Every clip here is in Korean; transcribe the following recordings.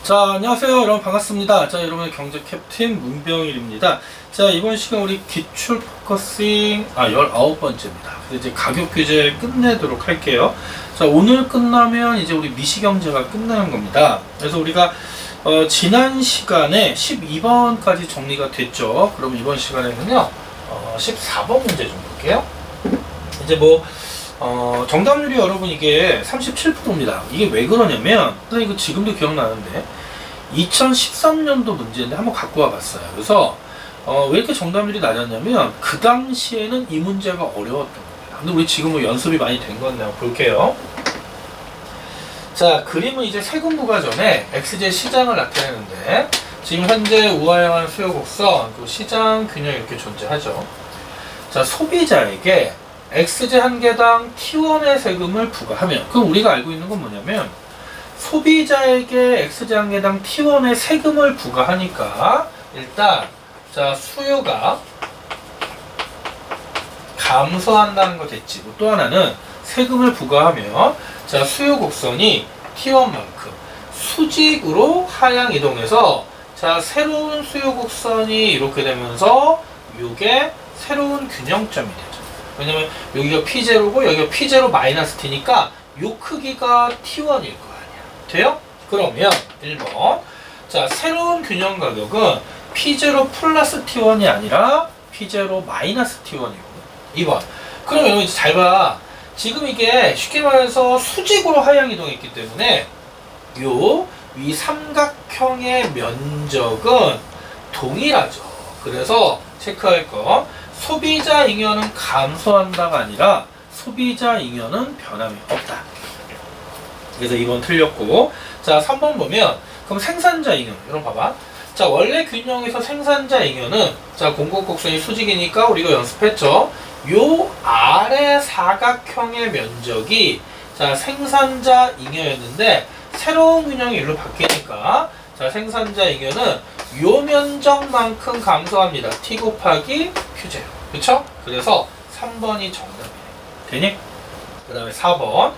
자, 안녕하세요. 여러분 반갑습니다. 자, 여러분의 경제 캡틴 문병일입니다. 자, 이번 시간 우리 기출 포커싱 19번째입니다. 그래서 이제 가격 규제 끝내도록 할게요. 자, 오늘 끝나면 이제 우리 미시경제가 끝나는 겁니다. 그래서 우리가 지난 시간에 12번까지 정리가 됐죠. 그럼 이번 시간에는요 14번 문제 좀 볼게요. 이제 정답률이 여러분 이게 37%입니다. 이게 왜 그러냐면, 이거 지금도 기억나는데, 2013년도 문제인데 한번 갖고 와봤어요. 그래서, 왜 이렇게 정답률이 낮았냐면, 그 당시에는 이 문제가 어려웠던 겁니다. 근데 우리 지금은 연습이 많이 된 건데, 한번 볼게요. 자, 그림은 이제 세금 부과전에 XJ 시장을 나타내는데, 지금 현재 우하향한 수요 곡선, 그 시장 균형 이렇게 존재하죠. 자, 소비자에게 XJ 한 개당 T1의 세금을 부과하면, 그럼 우리가 알고 있는 건 뭐냐면, 소비자에게 XJ 한 개당 T1의 세금을 부과하니까 일단 자 수요가 감소한다는 거 됐지. 또 하나는 세금을 부과하면 자 수요 곡선이 T1만큼 수직으로 하향 이동해서 자 새로운 수요 곡선이 이렇게 되면서 이게 새로운 균형점이 되죠. 왜냐면 여기가 P0고 여기가 P0 마이너스 T니까 요 크기가 T1일 거야. 돼요? 그러면 1번 자 새로운 균형 가격은 P0 플러스 T1이 아니라 P0 마이너스 T1이고 2번 그러면 여러분 이제 잘 봐. 지금 이게 쉽게 말해서 수직으로 하향 이동했기 때문에 요 위 삼각형의 면적은 동일하죠. 그래서 체크할 거 소비자 잉여는 감소한다가 아니라 소비자 잉여는 변함이 없다. 그래서 2번 틀렸고, 자 3번 보면 그럼 생산자 잉여 여러분 봐봐. 자 원래 균형에서 생산자 잉여는 자 공급 곡선이 수직이니까 우리가 연습했죠. 요 아래 사각형의 면적이 자 생산자 잉여였는데 새로운 균형이 일로 바뀌니까 자 생산자 잉여는 요 면적만큼 감소합니다. T 곱하기 Q0 그쵸? 그래서 3번이 정답이에요. 되니? 그 다음에 4번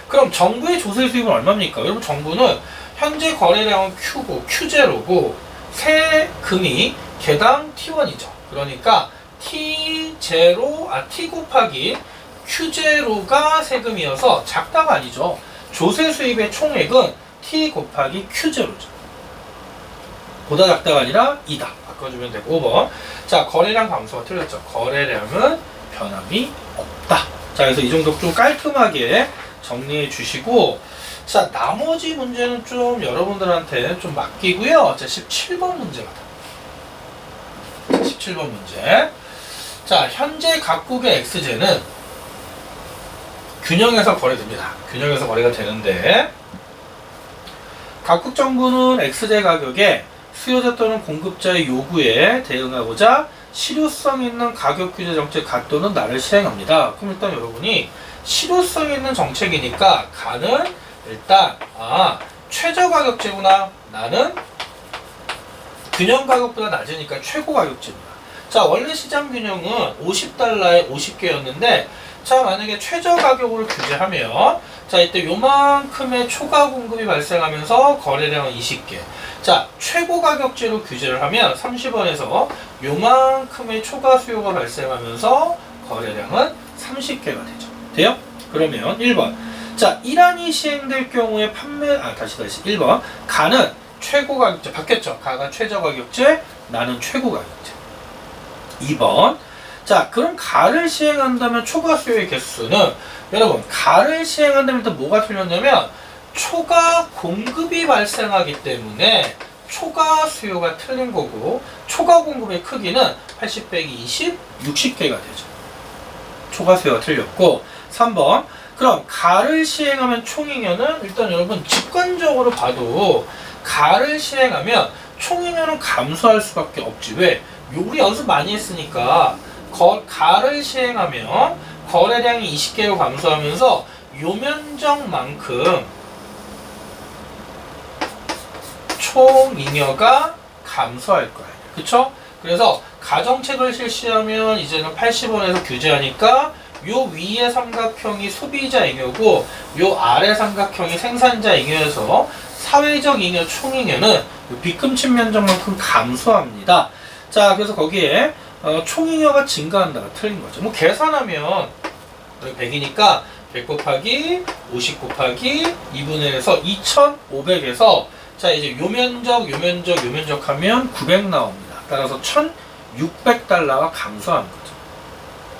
그럼 정부의 조세 수입은 얼마입니까? 여러분 정부는 현재 거래량은 Q고 Q0고 세금이 개당 T1이죠. 그러니까 T 곱하기 Q0가 세금이어서 작다가 아니죠. 조세 수입의 총액은 T 곱하기 Q0죠. 보다 작다가 아니라 이다. 바꿔주면 되고 5번 자 거래량 감소가 틀렸죠. 거래량은 변함이 없다. 자 그래서 이 정도 좀 깔끔하게 정리해 주시고 자 나머지 문제는 좀 여러분들한테 좀 맡기고요. 자 17번 문제 가자. 17번 문제 자 현재 각국의 XJ는 균형에서 거래됩니다. 균형에서 거래가 되는데 각국 정부는 XJ 가격에 수요자 또는 공급자의 요구에 대응하고자 실효성 있는 가격 규제 정책 가또는 나를 시행합니다. 그럼 일단 여러분이 실효성 있는 정책이니까 가는 일단 최저 가격제구나. 나는 균형 가격보다 낮으니까 최고 가격제입니다. 자 원래 시장 균형은 50달러에 50개였는데 자 만약에 최저 가격으로 규제하면 자 이때 요만큼의 초과 공급이 발생하면서 거래량은 20개 자 최고 가격제로 규제를 하면 30원에서 요만큼의 초과 수요가 발생하면서 거래량은 30개가 되죠. 돼요? 그러면 1번 자 1안이 시행될 경우에 다시 1번 가는 최고 가격제 바뀌었죠. 가가 최저 가격제 나는 최고 가격제 2번 자 그럼 가를 시행한다면 초과 수요의 개수는 여러분 가를 시행한다면 일단 뭐가 틀렸냐면 초과 공급이 발생하기 때문에 초과 수요가 틀린 거고 초과 공급의 크기는 80 빼기 20 60개가 되죠. 초과 수요가 틀렸고 3번 그럼 가를 시행하면 총잉여는 일단 여러분 직관적으로 봐도 가를 시행하면 총잉여는 감소할 수밖에 없지. 왜? 우리 연습 많이 했으니까 가를 시행하면 거래량이 20개로 감소하면서 요 면적만큼 총잉여가 감소할 거예요. 그쵸? 그래서 가정책을 실시하면 이제는 80원에서 규제하니까 요 위의 삼각형이 소비자 잉여고 요 아래 삼각형이 생산자 잉여여서 사회적 잉여, 총잉여는 빚금친 면적만큼 감소합니다. 자, 그래서 거기에 총잉여가 증가한다가 틀린 거죠. 뭐 계산하면 100이니까 100 곱하기 50 곱하기 2분의 1에서 2500에서 자 이제 요 면적 하면 900 나옵니다. 따라서 1600달러가 감소하는 거죠.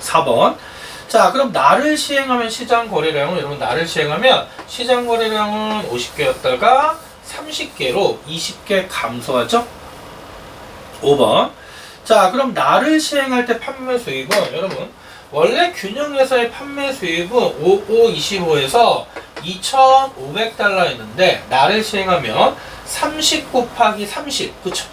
4번. 자 그럼 날을 시행하면 시장 거래량은 여러분 날을 시행하면 시장 거래량은 50개였다가 30개로 20개 감소하죠. 5번. 자 그럼 날을 시행할 때 판매 수익은 여러분 원래 균형에서의 판매 수익은 5525에서 2500달러였는데 날을 시행하면 30 곱하기 30 그쵸?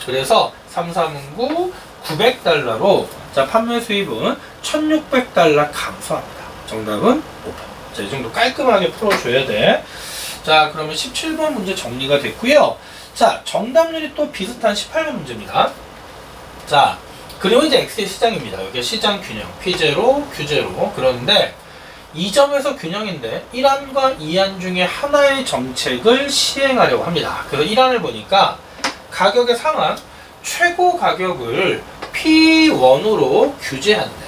그래서 339 900달러로 자 판매 수입은 1600달러 감소합니다. 정답은 5번. 자, 이 정도 깔끔하게 풀어줘야 돼. 자 그러면 17번 문제 정리가 됐고요. 자 정답률이 또 비슷한 18번 문제입니다. 자 그리고 이제 X의 시장입니다. 여기 시장 균형 P0, Q0 그런데 이 점에서 균형인데 1안과 2안 중에 하나의 정책을 시행하려고 합니다. 그래서 1안을 보니까 가격의 상한 최고 가격을 P1으로 규제한대.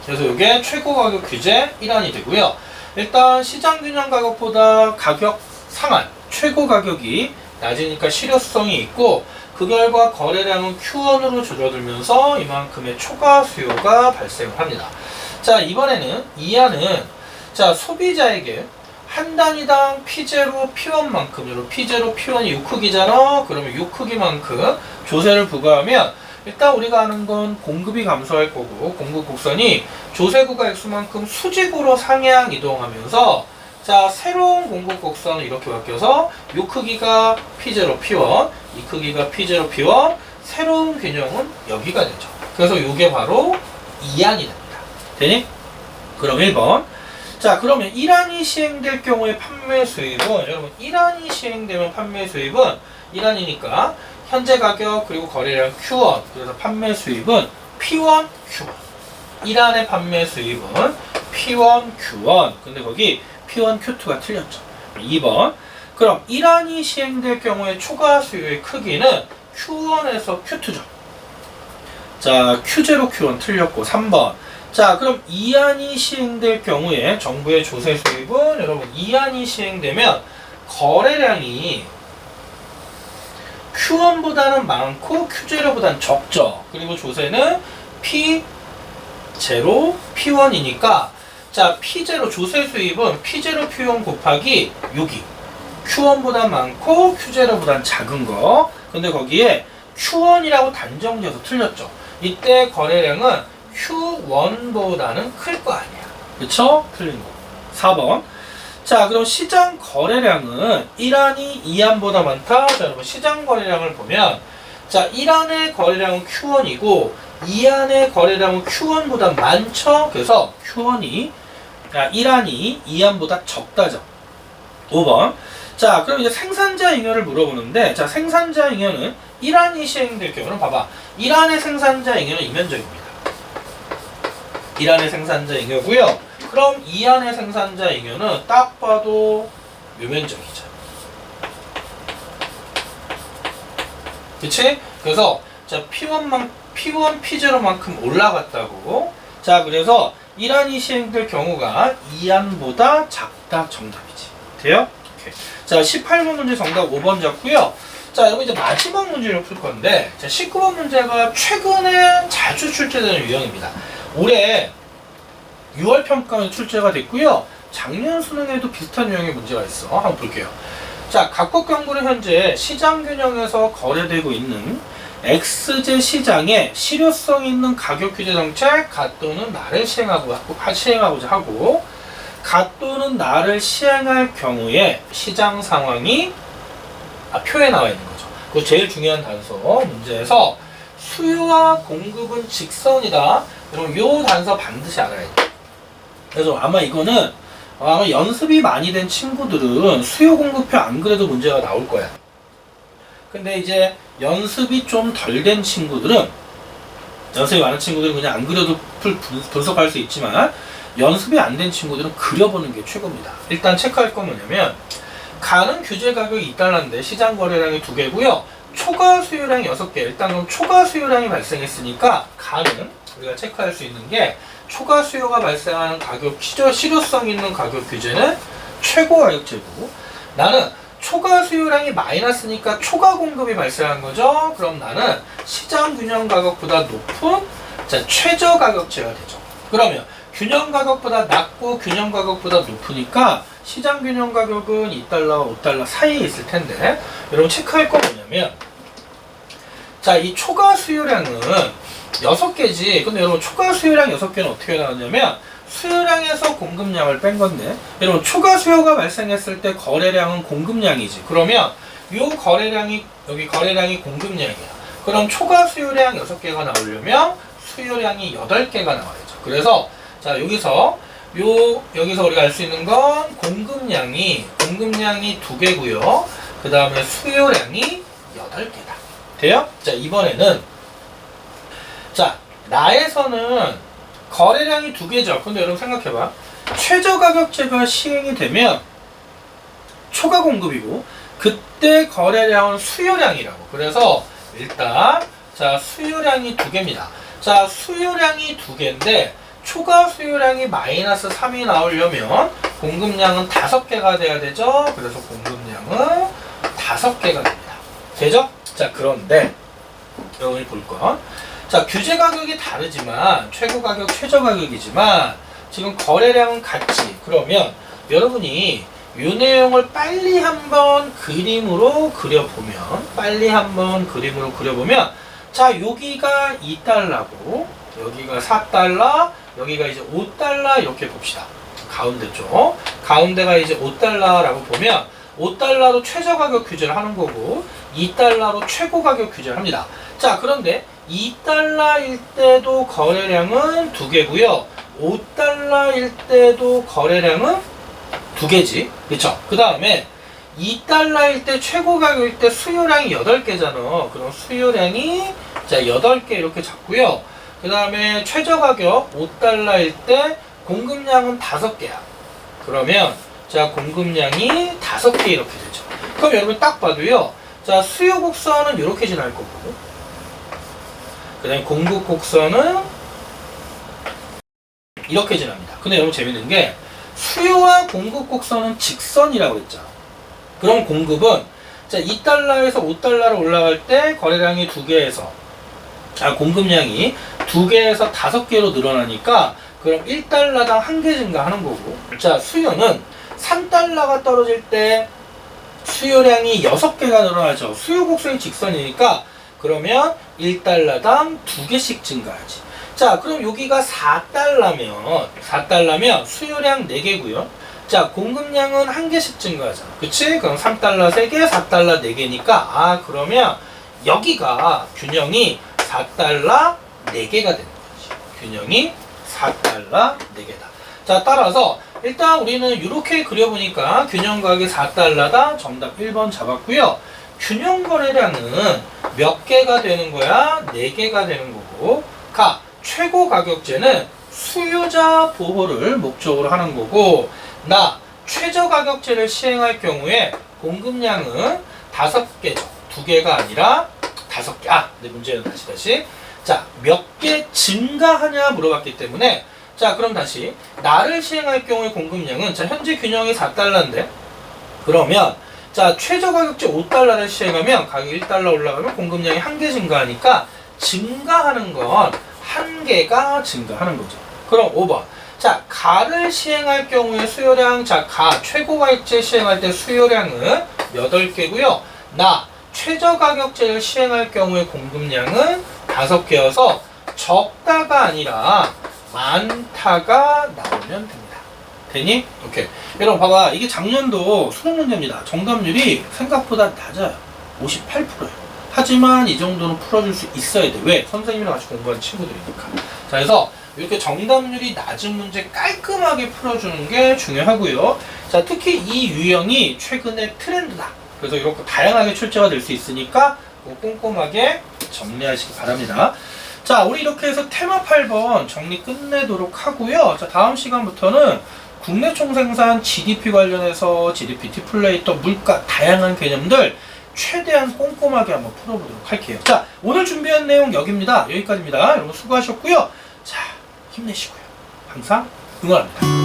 그래서 이게 최고 가격 규제 1안이 되고요. 일단 시장 균형 가격보다 가격 상한 최고 가격이 낮으니까 실효성이 있고 그 결과 거래량은 Q1으로 줄어들면서 이만큼의 초과 수요가 발생을 합니다. 자 이번에는 2안은 자 소비자에게 한 단위당 P0, P1만큼 여러분 P0, P1이 요 크기잖아. 그러면 요 크기만큼 조세를 부과하면 일단 우리가 아는 건 공급이 감소할 거고 공급 곡선이 조세구가 X만큼 수직으로 상향 이동하면서 자 새로운 공급 곡선은 이렇게 바뀌어서 요 크기가 P0, P1 이 크기가 P0, P1 새로운 균형은 여기가 되죠. 그래서 요게 바로 2안이 됩니다. 되니? 그럼 1번. 자 그러면 1안이 시행될 경우에 판매 수입은 여러분 1안이 시행되면 판매 수입은 1안이니까 현재 가격 그리고 거래량 Q1 그래서 판매 수입은 P1, Q1 1안의 판매 수입은 P1, Q1 근데 거기 P1, Q2가 틀렸죠. 2번. 그럼 1안이 시행될 경우에 초과 수요의 크기는 Q1에서 Q2죠. 자, Q0, Q1 틀렸고 3번. 자, 그럼 2안이 시행될 경우에 정부의 조세 수입은 여러분 2안이 시행되면 거래량이 Q1보다는 많고 Q0보다는 적죠. 그리고 조세는 P0, P1이니까 자, P0 조세 수입은 P0, P1 곱하기 6이 Q1보다 많고 Q0보다 작은 거. 근데 거기에 Q1이라고 단정지어서 틀렸죠. 이때 거래량은 Q1보다는 클 거 아니야. 그쵸? 틀린 거. 4번. 자, 그럼 시장 거래량은 1안이 2안보다 많다. 자, 여러분 시장 거래량을 보면 자, 1안의 거래량은 Q1이고 2안의 거래량은 Q1보다 많죠. 그래서 Q1이 1안이 2안보다 적다죠. 5번. 자, 그럼 이제 생산자 잉여를 물어보는데, 자, 생산자 잉여는 1안이 시행될 경우는 봐봐. 1안의 생산자 잉여는 이면적입니다. 1안의 생산자 잉여고요. 그럼 2안의 생산자 잉여는 딱 봐도 묘면적이죠. 그치? 그래서 자, P1, P0만큼 올라갔다고. 자, 그래서 1안이 시행될 경우가 2안보다 작다 정답이지. 돼요? 오케이. 자, 18번 문제 정답 5번 잡고요. 자, 여기 이제 마지막 문제를 풀 건데, 자, 19번 문제가 최근에 자주 출제되는 유형입니다. 올해 6월 평가에 출제가 됐고요. 작년 수능에도 비슷한 유형의 문제가 있어. 한번 볼게요. 자, 각국 경고는 현재 시장 균형에서 거래되고 있는 X제 시장에 실효성 있는 가격 규제 정책 가 또는 나를 시행하고자 하고 가 또는 나를 시행할 경우에 시장 상황이 표에 나와 있는 거죠. 그 제일 중요한 단서 문제에서 수요와 공급은 직선이다. 여러분 요 단서 반드시 알아야 돼요. 그래서 아마 이거는 아마 연습이 많이 된 친구들은 수요 공급표 안 그래도 문제가 나올 거야. 근데 이제 연습이 좀 덜 된 친구들은 연습이 많은 친구들은 그냥 안 그려도 분석할 수 있지만 연습이 안 된 친구들은 그려보는 게 최고입니다. 일단 체크할 건 뭐냐면 가는 규제 가격이 2달러인데 시장 거래량이 2개고요. 초과 수요량이 6개. 일단 그럼 초과 수요량이 발생했으니까 가는 우리가 체크할 수 있는 게 초과 수요가 발생하는 가격, 실효성 있는 가격 규제는 최고 가격제고, 나는 초과 수요량이 마이너스니까 초과 공급이 발생한 거죠. 그럼 나는 시장 균형 가격보다 높은 최저 가격제가 되죠. 그러면 균형 가격보다 낮고 균형 가격보다 높으니까 시장 균형 가격은 2달러와 5달러 사이에 있을 텐데, 여러분 체크할 거 뭐냐면, 이 초과 수요량은 6개지. 근데 여러분 초과 수요량 6개는 어떻게 나왔냐면, 수요량에서 공급량을 뺀 건데, 여러분 초과 수요가 발생했을 때 거래량은 공급량이지. 그러면 요 거래량이, 여기 거래량이 공급량이야. 그럼 초과 수요량 6개가 나오려면 수요량이 8개가 나와야죠. 그래서 여기서 우리가 알 수 있는 건 공급량이 2개고요. 그 다음에 수요량이 8개다. 돼요? 이번에는 나에서는 거래량이 2개죠. 근데 여러분 생각해봐. 최저 가격제가 시행이 되면 초과 공급이고, 그때 거래량은 수요량이라고. 그래서 일단 수요량이 2개입니다. 수요량이 2개인데 초과 수요량이 마이너스 3이 나오려면 공급량은 5개가 돼야 되죠. 그래서 공급량은 5개가 됩니다. 되죠? 그런데 여러분이 볼 건, 규제 가격이 다르지만 최고 가격, 최저 가격이지만 지금 거래량은 같지. 그러면 여러분이 이 내용을 빨리 한번 그림으로 그려보면, 여기가 2달러고 여기가 4달러, 여기가 이제 5달러 이렇게 봅시다. 가운데 쪽. 가운데가 이제 5달러라고 보면 5달러로 최저 가격 규제를 하는 거고 2달러로 최고 가격 규제를 합니다. 그런데 2달러일 때도 거래량은 2개고요. 5달러일 때도 거래량은 2개지. 그쵸? 그 다음에 2달러일 때 최고 가격일 때 수요량이 8개잖아. 그럼 수요량이 8개 이렇게 잡고요. 그 다음에 최저 가격 5달러일 때 공급량은 5개야. 그러면 공급량이 5개 이렇게 되죠. 그럼 여러분 딱 봐도요. 수요 곡선은 이렇게 지날 거고, 그 다음에 공급 곡선은 이렇게 지납니다. 근데 여러분 재밌는 게, 수요와 공급 곡선은 직선이라고 했죠. 그럼 공급은 2달러에서 5달러로 올라갈 때 거래량이 2개에서 공급량이 2개에서 5개로 늘어나니까 그럼 1달러당 1개 증가하는 거고, 수요는 3달러가 떨어질 때 수요량이 6개가 늘어나죠. 수요 곡선이 직선이니까 그러면 1달러당 2개씩 증가하지. 그럼 여기가 4달러면 수요량 4개고요. 공급량은 1개씩 증가하잖아. 그치? 그럼 3달러 3개, 4달러 4개니까, 그러면 여기가 균형이 4달러 4개가 되는 거지. 균형이 4달러 4개다. 따라서 일단 우리는 이렇게 그려보니까 균형 가격이 4달러다. 정답 1번 잡았고요. 균형 거래량은 몇 개가 되는 거야? 4개가 되는 거고, 최고 가격제는 수요자 보호를 목적으로 하는 거고, 최저 가격제를 시행할 경우에 공급량은 5개죠. 2개가 아니라 5개. 근데 문제는 다시. 몇 개 증가하냐 물어봤기 때문에, 그럼 다시 나를 시행할 경우에 공급량은, 현재 균형이 4달러인데, 그러면 최저 가격제 5달러를 시행하면 가격이 1달러 올라가면 공급량이 1개 증가하니까 증가하는 건 1개가 증가하는 거죠. 그럼 5번. 가를 시행할 경우에 수요량, 최고 가격제 시행할 때 수요량은 8개고요. 최저 가격제를 시행할 경우에 공급량은 5개여서 적다가 아니라 많다가 나오면 됩니다. 되니? 오케이. 여러분 봐봐. 이게 작년도 수능 문제입니다. 정답률이 생각보다 낮아요. 58%예요. 하지만 이 정도는 풀어줄 수 있어야 돼. 왜? 선생님이랑 같이 공부한 친구들이니까. 그래서 이렇게 정답률이 낮은 문제 깔끔하게 풀어주는 게 중요하고요. 특히 이 유형이 최근에 트렌드다. 그래서 이렇게 다양하게 출제가 될 수 있으니까 꼼꼼하게 정리하시기 바랍니다. 자, 우리 이렇게 해서 테마 8번 정리 끝내도록 하고요. 자, 다음 시간부터는 국내 총생산 GDP 관련해서 GDP, 디플레이터, 물가 다양한 개념들 최대한 꼼꼼하게 한번 풀어보도록 할게요. 자, 오늘 준비한 내용 여기입니다. 여기까지입니다. 여러분 수고하셨고요. 자, 힘내시고요. 항상 응원합니다.